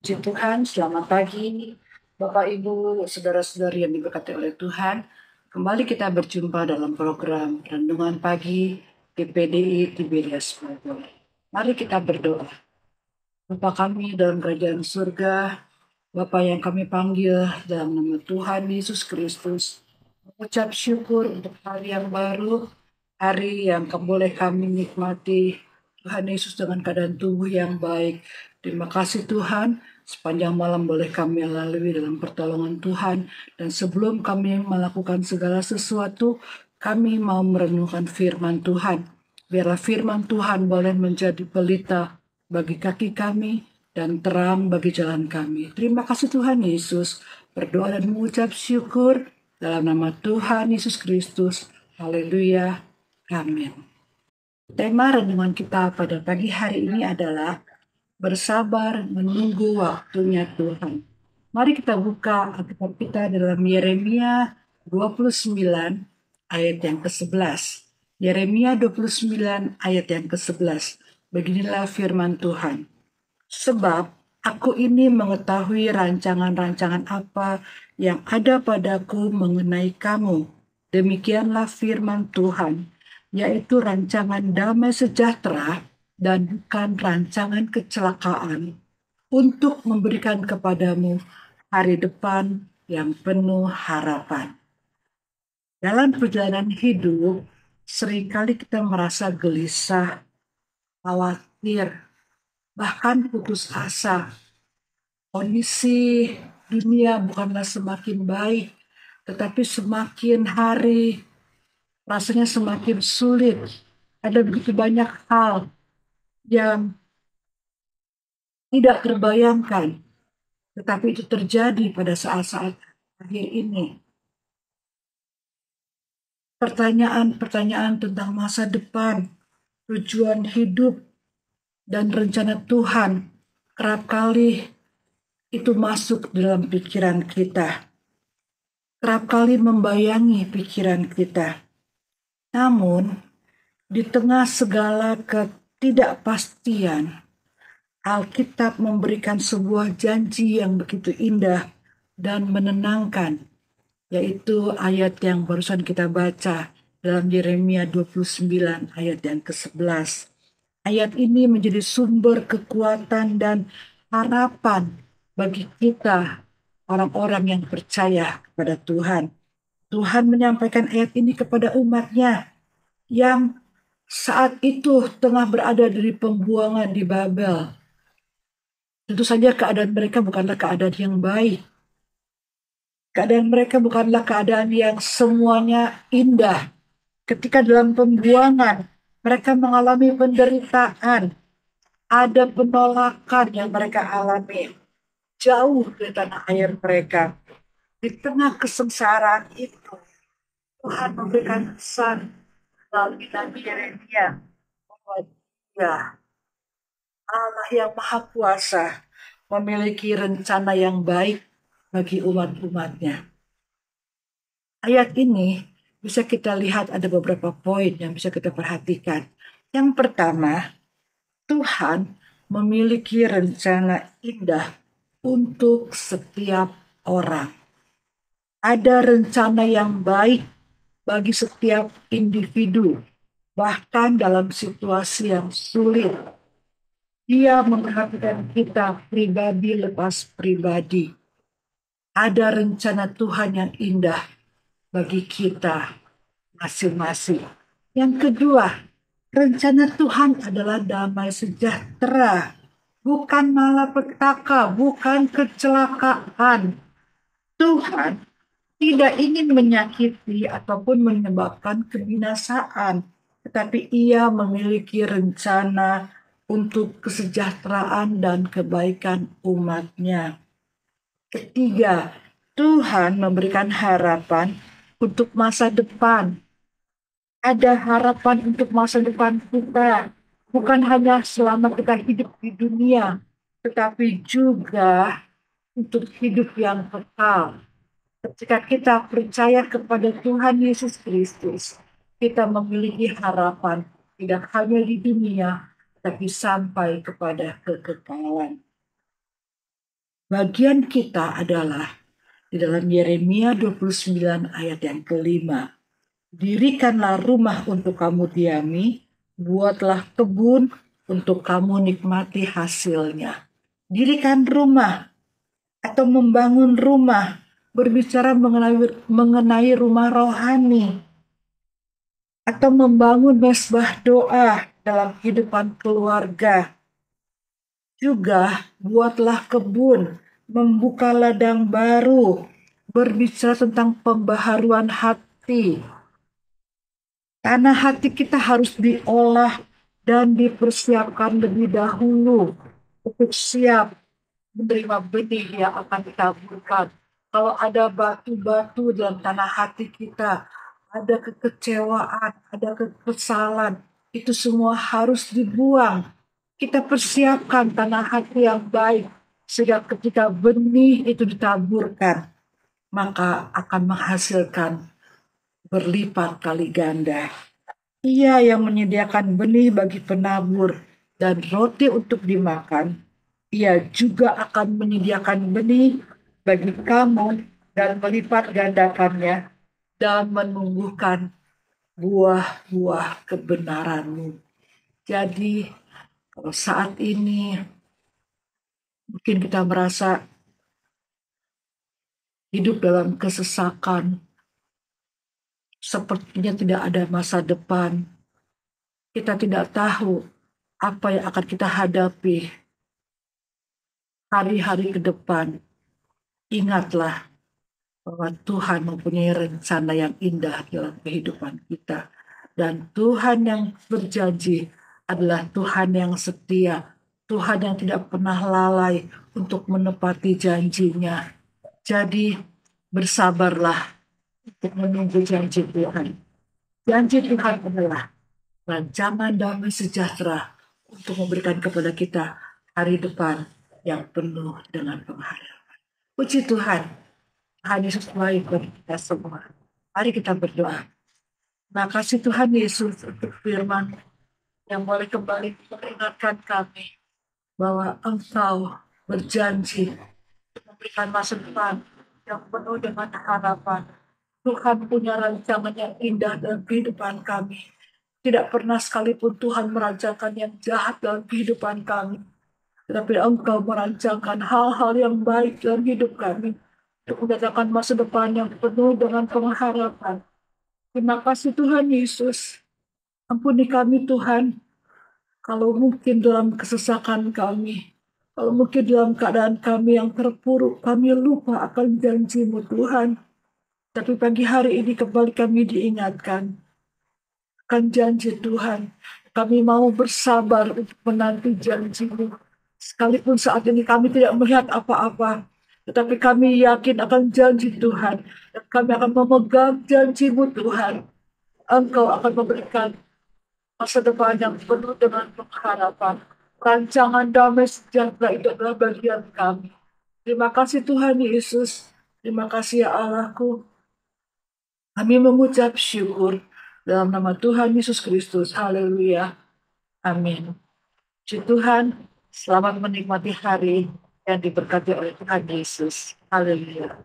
Puji Tuhan, selamat pagi Bapak Ibu, saudara-saudari yang diberkati oleh Tuhan. Kembali kita berjumpa dalam program Renungan Pagi GPDI Tiberias Bogor. Mari kita berdoa. Bapa kami dalam kerajaan surga, Bapa yang kami panggil dalam nama Tuhan Yesus Kristus, mengucap syukur untuk hari yang baru, hari yang boleh kami nikmati Tuhan Yesus dengan keadaan tubuh yang baik. Terima kasih Tuhan, sepanjang malam boleh kami lalui dalam pertolongan Tuhan. Dan sebelum kami melakukan segala sesuatu, kami mau merenungkan firman Tuhan. Biarlah firman Tuhan boleh menjadi pelita bagi kaki kami dan terang bagi jalan kami. Terima kasih Tuhan Yesus. Berdoa dan mengucap syukur dalam nama Tuhan Yesus Kristus. Haleluya. Amin. Tema renungan kita pada pagi hari ini adalah bersabar menunggu waktunya Tuhan. Mari kita buka Alkitab kita dalam Yeremia 29 ayat yang ke-11. Yeremia 29 ayat yang ke-11. Beginilah firman Tuhan. Sebab aku ini mengetahui rancangan-rancangan apa yang ada padaku mengenai kamu. Demikianlah firman Tuhan, yaitu rancangan damai sejahtera dan bukan rancangan kecelakaan, untuk memberikan kepadamu hari depan yang penuh harapan. Dalam perjalanan hidup, seringkali kita merasa gelisah, khawatir, bahkan putus asa. Kondisi dunia bukanlah semakin baik, tetapi semakin hari rasanya semakin sulit. Ada begitu banyak hal yang tidak terbayangkan, tetapi itu terjadi pada saat-saat akhir ini. Pertanyaan-pertanyaan tentang masa depan, tujuan hidup, dan rencana Tuhan kerap kali itu masuk dalam pikiran kita. Kerap kali membayangi pikiran kita. Namun, di tengah segala ketidakpastian, Alkitab memberikan sebuah janji yang begitu indah dan menenangkan, yaitu ayat yang barusan kita baca dalam Yeremia 29 ayat yang ke-11. Ayat ini menjadi sumber kekuatan dan harapan bagi kita, orang-orang yang percaya kepada Tuhan. Tuhan menyampaikan ayat ini kepada umatnya yang saat itu tengah berada di pembuangan di Babel. Tentu saja keadaan mereka bukanlah keadaan yang baik. Keadaan mereka bukanlah keadaan yang semuanya indah. Ketika dalam pembuangan, mereka mengalami penderitaan. Ada penolakan yang mereka alami. Jauh dari tanah air mereka. Di tengah kesengsaraan itu, Tuhan memberikan pesan melalui Nabi Yeremia bahwa Dia, Allah yang Maha Kuasa, memiliki rencana yang baik bagi umat-umatnya. Ayat ini bisa kita lihat ada beberapa poin yang bisa kita perhatikan. Yang pertama, Tuhan memiliki rencana indah untuk setiap orang. Ada rencana yang baik bagi setiap individu, bahkan dalam situasi yang sulit. Dia memperhatikan kita pribadi lepas pribadi. Ada rencana Tuhan yang indah bagi kita masing-masing. Yang kedua, rencana Tuhan adalah damai sejahtera, bukan malapetaka, bukan kecelakaan. Tuhan tidak ingin menyakiti ataupun menyebabkan kebinasaan, tetapi Ia memiliki rencana untuk kesejahteraan dan kebaikan umat-Nya. Ketiga, Tuhan memberikan harapan untuk masa depan. Ada harapan untuk masa depan kita, bukan hanya selama kita hidup di dunia, tetapi juga untuk hidup yang kekal. Ketika kita percaya kepada Tuhan Yesus Kristus, kita memiliki harapan tidak hanya di dunia, tapi sampai kepada kekekalan. Bagian kita adalah di dalam Yeremia 29 ayat yang kelima. Dirikanlah rumah untuk kamu diami, buatlah kebun untuk kamu nikmati hasilnya. Dirikan rumah atau membangun rumah, berbicara mengenai rumah rohani, atau membangun mesbah doa dalam kehidupan keluarga. Juga buatlah kebun, membuka ladang baru, berbicara tentang pembaharuan hati. Karena hati kita harus diolah dan dipersiapkan lebih dahulu untuk siap menerima benih yang akan ditaburkan. Kalau ada batu-batu dalam tanah hati kita, ada kekecewaan, ada kekesalan, itu semua harus dibuang. Kita persiapkan tanah hati yang baik, sehingga ketika benih itu ditaburkan, maka akan menghasilkan berlipat kali ganda. Ia yang menyediakan benih bagi penabur dan roti untuk dimakan, Ia juga akan menyediakan benih bagi kamu dan melipat gandakannya dan menumbuhkan buah-buah kebenaranmu. Jadi, kalau saat ini mungkin kita merasa hidup dalam kesesakan, sepertinya tidak ada masa depan, kita tidak tahu apa yang akan kita hadapi hari-hari ke depan. Ingatlah bahwa Tuhan mempunyai rencana yang indah dalam kehidupan kita. Dan Tuhan yang berjanji adalah Tuhan yang setia. Tuhan yang tidak pernah lalai untuk menepati janjinya. Jadi bersabarlah untuk menunggu janji Tuhan. Janji Tuhan adalah rancangan damai sejahtera untuk memberikan kepada kita hari depan yang penuh dengan pengharapan. Puji Tuhan, Tuhan Yesus baik bagi kita semua. Mari kita berdoa. Terima kasih Tuhan Yesus untuk firman yang boleh kembali mengingatkan kami bahwa Engkau berjanji untuk memberikan masa depan yang penuh dengan harapan. Tuhan punya rancangan yang indah dalam kehidupan kami. Tidak pernah sekalipun Tuhan merancangkan yang jahat dalam kehidupan kami. Tetapi Engkau merancangkan hal-hal yang baik dalam hidup kami untuk mendatangkan masa depan yang penuh dengan pengharapan. Terima kasih Tuhan Yesus. Ampuni kami Tuhan, kalau mungkin dalam kesesakan kami, kalau mungkin dalam keadaan kami yang terpuruk, kami lupa akan janji-Mu Tuhan. Tapi pagi hari ini kembali kami diingatkan akan janji Tuhan. Kami mau bersabar untuk menanti janji-Mu. Sekalipun saat ini kami tidak melihat apa-apa, tetapi kami yakin akan janji Tuhan. Dan kami akan memegang janji-Mu Tuhan. Engkau akan memberikan masa depan yang penuh dengan pengharapan. Rancangan damai sejahtera itu adalah bagian kami. Terima kasih Tuhan Yesus. Terima kasih ya Allahku. Kami mengucap syukur dalam nama Tuhan Yesus Kristus. Haleluya. Amin. Puji Tuhan, selamat menikmati hari yang diberkati oleh Tuhan Yesus. Haleluya.